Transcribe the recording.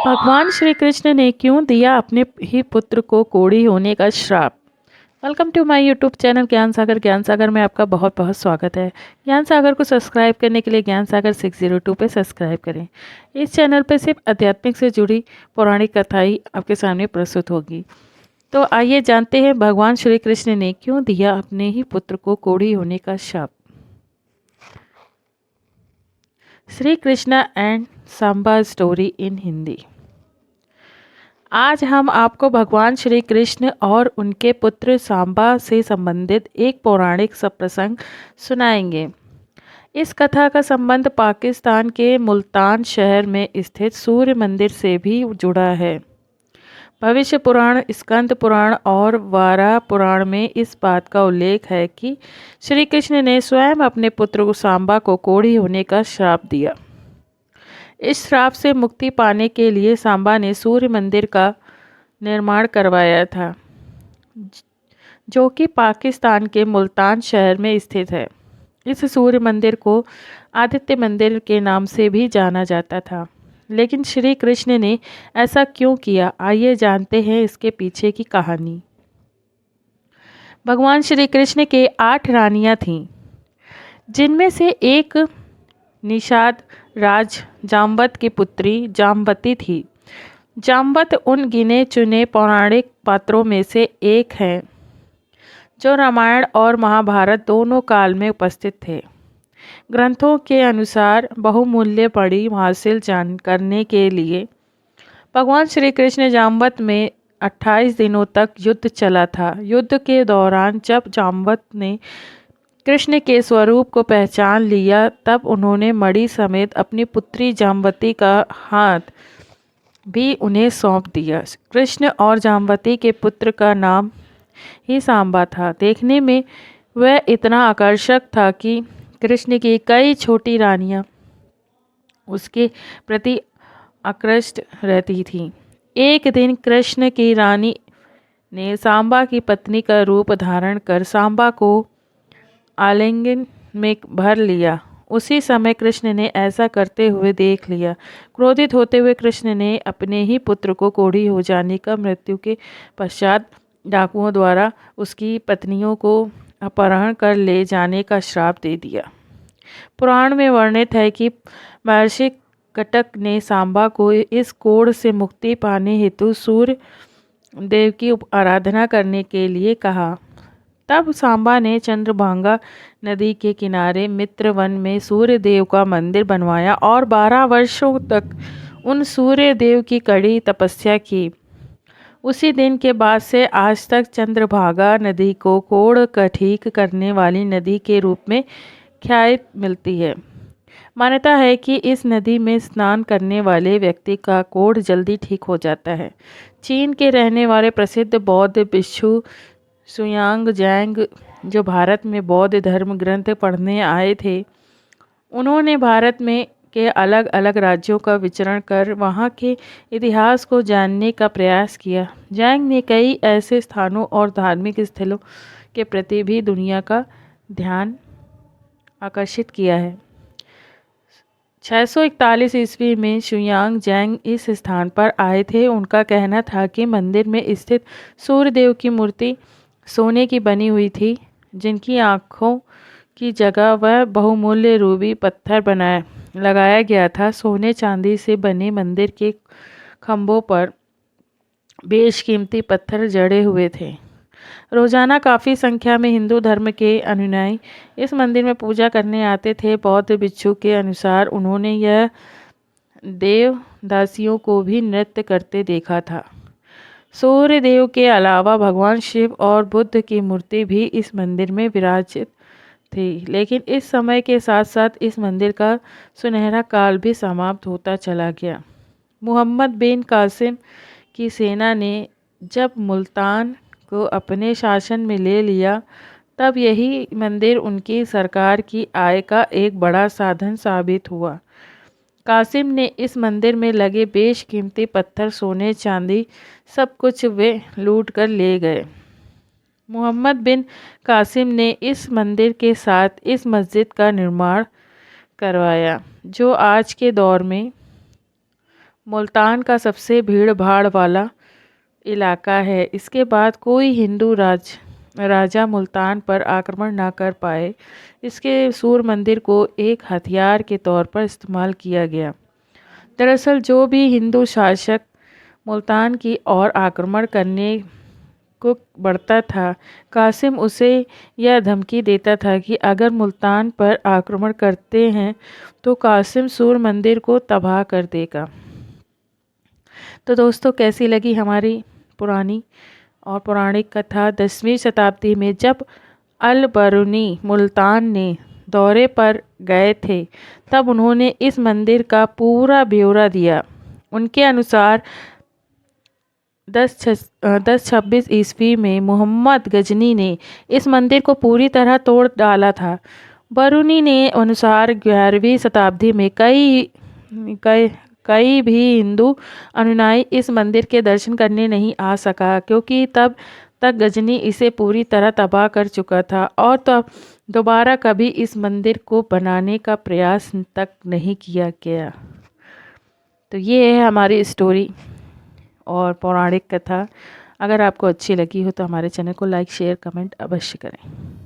भगवान श्री कृष्ण ने क्यों दिया अपने ही पुत्र को कोढ़ी होने का श्राप। Welcome to my YouTube channel Gyan Sagar में आपका बहुत बहुत स्वागत है। ज्ञान सागर को सब्सक्राइब करने के लिए ज्ञान सागर 602 पे सब्सक्राइब करें। इस चैनल पे सिर्फ आध्यात्मिक से जुड़ी पौराणिक कथाएं आपके सामने प्रस्तुत होगी। तो आइए जानते हैं भगवान श्री कृष्ण ने क्यों दिया अपने ही पुत्र को कोढ़ी होने का श्राप। Shri Krishna and Samba story in Hindi. आज हम आपको भगवान श्री कृष्ण और उनके पुत्र सांबा से संबंधित एक पौराणिक प्रसंग सुनाएंगे। इस कथा का संबंध पाकिस्तान के मुल्तान शहर में स्थित सूर्य मंदिर से भी जुड़ा है। भविष्य पुराण, स्कंद पुराण और वारा पुराण में इस बात का उल्लेख है कि श्री कृष्ण ने स्वयं अपने पुत्र सांबा को कोढ़ी होने का श्राप दिया। इस श्राप से मुक्ति पाने के लिए सांबा ने सूर्य मंदिर का निर्माण करवाया था, जो कि पाकिस्तान के मुल्तान शहर में स्थित है। इस सूर्य मंदिर को आदित्य मंदिर के नाम से भी जाना जाता था। लेकिन श्री कृष्ण ने ऐसा क्यों किया, आइए जानते हैं इसके पीछे की कहानी। भगवान श्री कृष्ण के 8 रानियां थीं, जिनमें से एक निषाद राज जाम्बत की पुत्री जाम्बती थी। जाम्बत उन गिने चुने पौराणिक पात्रों में से एक है जो रामायण और महाभारत दोनों काल में उपस्थित थे। ग्रंथों के अनुसार बहुमूल्य पड़ी हासिल करने के लिए भगवान श्री कृष्ण जाम्बत में 28 दिनों तक युद्ध चला था। युद्ध के दौरान जब जाम्बत ने कृष्ण के स्वरूप को पहचान लिया, तब उन्होंने मणि समेत अपनी पुत्री जाम्बती का हाथ भी उन्हें सौंप दिया। कृष्ण और जाम्बती के पुत्र का नाम ही सांबा था। देखने में वह इतना आकर्षक था कि कृष्ण की कई छोटी रानियां उसके प्रति आकृष्ट रहती थीं। एक दिन कृष्ण की रानी ने सांबा की पत्नी का रूप धारण कर सांबा को आलिंगन में भर लिया। उसी समय कृष्ण ने ऐसा करते हुए देख लिया। क्रोधित होते हुए कृष्ण ने अपने ही पुत्र को कोढ़ी हो जाने का मृत्यु के पश्चात डाकुओं द्वारा उसकी पत्नियों को अपहरण कर ले जाने का श्राप दे दिया। पुराण में वर्णित है कि महर्षि कटक ने सांबा को इस कोढ़ से मुक्ति पाने हेतु सूर्य देव की आराधना करने के लिए कहा। तब सांबा ने चंद्रभागा नदी के किनारे मित्रवन में सूर्य देव का मंदिर बनवाया और 12 वर्षों तक उन सूर्य देव की कड़ी तपस्या की। उसी दिन के बाद से आज तक चंद्रभागा नदी को कोढ़ का ठीक करने वाली नदी के रूप में ख्याति मिलती है। मान्यता है कि इस नदी में स्नान करने वाले व्यक्ति का कोढ़ जल्दी ठीक हो जाता है। चीन के रहने वाले प्रसिद्ध बौद्ध भिक्षु सुयांग जैंग, जो भारत में बौद्ध धर्म ग्रंथ पढ़ने आए थे, उन्होंने भारत में के अलग अलग राज्यों का विचरण कर वहाँ के इतिहास को जानने का प्रयास किया। जैंग ने कई ऐसे स्थानों और धार्मिक स्थलों के प्रति भी दुनिया का ध्यान आकर्षित किया है। 641 ईस्वी में शुयांग जैंग इस स्थान पर आए थे। उनका कहना था कि मंदिर में स्थित सूर्यदेव की मूर्ति सोने की बनी हुई थी, जिनकी आँखों की जगह वह बहुमूल्य रूबी पत्थर लगाया गया था। सोने चांदी से बने मंदिर के खंभों पर बेशकीमती पत्थर जड़े हुए थे। रोजाना काफ़ी संख्या में हिंदू धर्म के अनुयायी इस मंदिर में पूजा करने आते थे। बौद्ध भिक्षु के अनुसार उन्होंने यह देव दासियों को भी नृत्य करते देखा था। सूर्य देव के अलावा भगवान शिव और बुद्ध की मूर्ति भी इस मंदिर में विराजित थी। लेकिन इस समय के साथ साथ इस मंदिर का सुनहरा काल भी समाप्त होता चला गया। मोहम्मद बिन कासिम की सेना ने जब मुल्तान को अपने शासन में ले लिया, तब यही मंदिर उनकी सरकार की आय का एक बड़ा साधन साबित हुआ। कासिम ने इस मंदिर में लगे बेशकीमती पत्थर, सोने चांदी सब कुछ वे लूट कर ले गए। मोहम्मद बिन कासिम ने इस मंदिर के साथ इस मस्जिद का निर्माण करवाया, जो आज के दौर में मुल्तान का सबसे भीड़ भाड़ वाला इलाका है। इसके बाद कोई हिंदू राजा मुल्तान पर आक्रमण न कर पाए। इसके सूर्य मंदिर को एक हथियार के तौर पर इस्तेमाल किया गया। दरअसल जो भी हिंदू शासक मुल्तान की ओर आक्रमण करने को बढ़ता था, कासिम उसे यह धमकी देता था कि अगर मुल्तान पर आक्रमण करते हैं तो कासिम सूर्य मंदिर को तबाह कर देगा। तो दोस्तों, कैसी लगी हमारी पुरानी और पौराणिक कथा? 10वीं शताब्दी में जब अल बरूनी मुल्तान ने दौरे पर गए थे, तब उन्होंने इस मंदिर का पूरा ब्यौरा दिया। उनके अनुसार 1026 ईस्वी में मोहम्मद गजनी ने इस मंदिर को पूरी तरह तोड़ डाला था। बरूनी ने अनुसार 11वीं शताब्दी में कई भी हिंदू अनुयायी इस मंदिर के दर्शन करने नहीं आ सका, क्योंकि तब तक गजनी इसे पूरी तरह तबाह कर चुका था और तब दोबारा कभी इस मंदिर को बनाने का प्रयास तक नहीं किया गया। तो ये है हमारी स्टोरी और पौराणिक कथा। अगर आपको अच्छी लगी हो तो हमारे चैनल को लाइक, शेयर, कमेंट अवश्य करें।